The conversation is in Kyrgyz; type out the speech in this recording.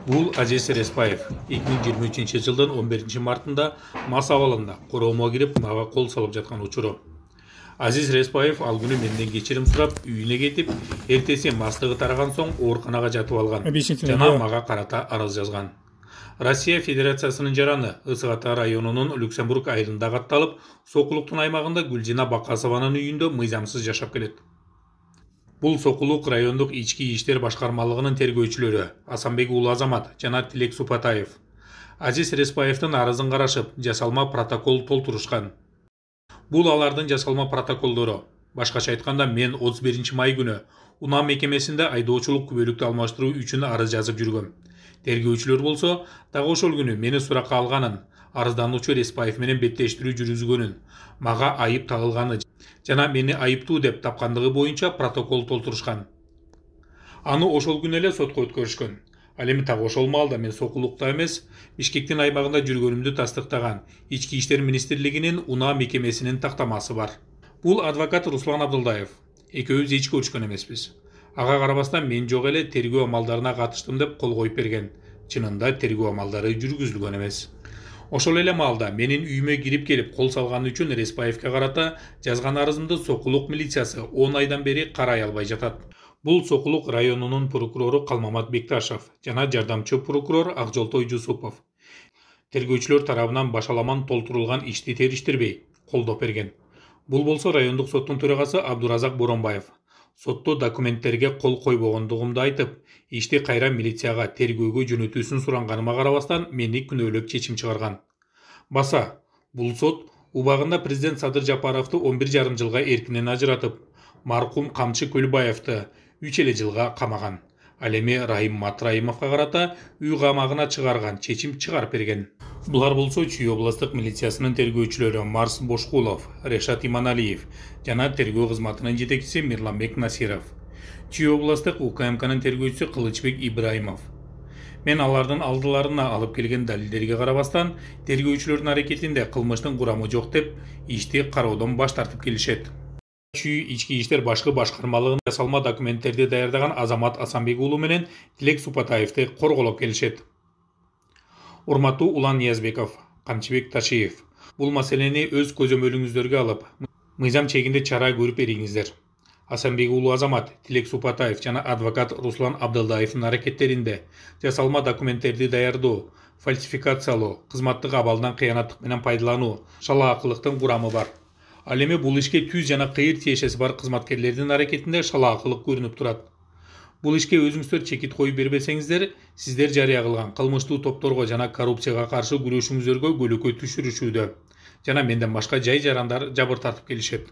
Бул Азиз Респаев 2023 жылдын 11 мартында Мас абалында короомго кирип мага кол салып жаткан учуру. Азиз Респаев ал күнү менден кечирим сурап үйүнө кетип, эртеси мастыгы тараган соң ооруканага жатып алган жана мага карата арыз жазган. Россия Федерациясынын жараны Ысык Ата районунун Люксембург айылында катталып, Сокулуктун аймагында Гүлжина Бакасованын үйүндө мыйзамсыз жашап келет. Бул Сокулук райондук ички иштер башкармалыгынын тергөөчүлөрү Асанбек Уулу Азамат жана Тилек Супатаев Азиз Респаевдин арызын карашып, жасалма протокол толтурушкан. Бул алардын жасалма протоколдору. Башкача айтканда, мен 31 май күнү Унаа мекемесинде айдоочулук күбөлүктү алмаштыруу үчүн арыз жазып жүргөм. Тергөөчүлөр болсо, дагы ошол күнү мени суракка алганын, арыздануучу Респаев менен беттештирүү жүргүзгөнүн, мага айып тагылганы жана мени айыптуу деп тапкандыгы боюнча протокол толтурушкан. Аны ошол күнү эле сотко өткөрүшкөн. Ал эми так ошол маалда мен Сокулукта эмес, Бишкектин аймагында жүргөнүмдү тастыктаган Ички иштер министрлигинин Унаа мекемесинин тактамасы бар. Бул адвокат Руслан Абдылдаев. Экөөбүз эч көрүшкөн эмеспиз. Ага карабастан мен жок эле тергөө амалдарына катыштым деп кол коюп берген. Чынында тергөө амалдары жүргүзүлгөн эмес. Ошол эле маалда менин үйүмө кирип келип кол салганы үчүн Респаевке карата жазган арызымды Сокулук милициясы 10 айдан бери карай албай жатат. Бул Сокулук районунун прокурору Калмамат Бекташев жана жардамчы прокурор Акжолтой Жусупов. Тергөөчүлөр тарабынан башаламан толтурулган ишти териштирбей колдоп берген. Бул болсо райондук соттун төрагасы Абдуразак Боронбаев сотто документтерге кол койбогондугумду айтып, ишти кайра милицияга тергөөгө жөнөтүүсүн суранганыма карабастан мени күнөөлөп чечим чыгарган. Баса, бул сот убагында президент Садыр Жапаровду 11,5 жылга эркинен ажыратып, маркум Камчы Көлбаевди 3 эле жылга камаган. Ал эми Райым Матраимовго карата үй камагына чыгарган чечим чыгарып берген. Булар болсо Чүй областык милициясынын тергөөчүлөрү Марс Бошкулов, Решат Иманалиев жана тергөө кызматынын жетекчиси Мирланбек Насиров. Чүй областык УКМКнын тергөөчүсү Кылычбек Ибраимов. Мен алардын алдыларына алып келген далилдерге карабастан, тергөөчүлөрдүн аракетинде кылмыштын курамы жок деп, ишти кароодон баш тартып келишет. Чүй ички иштер башкы башкармалыгынын жасалма документтерди даярдаган Азамат Асанбек уулу менен Тилек Супатаевди корголоп келишет. Урматтуу Улан Ниязбеков, Камчыбек Ташиев, бул маселени өз көзөмөлүңүздөргө алып, мыйзам чегинде чара көрүп бериңиздер. Асанбек уулу Азамат, Тилек Супатаев жана адвокат Руслан Абдылдаевдин аракеттеринде жасалма документтерди даярдоо, фальсификациялоо, кызматтык абалдан кыянаттык менен пайдалануу, шалаакылыктын курамы бар. Ал эми бул ишке түз жана кыйыр тиешеси бар кызматкерлердин аракетинде шалаакылык көрүнүп турат. Бул ишке өзүңүздөр чекит коюп бербесеңиздер, сиздер жарыя кылган кылмыштуу топторго жана коррупцияга каршы күрөшүүңүздөргө көлөкө түшүрүшүүдө жана менден башка жай жарандар жабыр тартып келишет.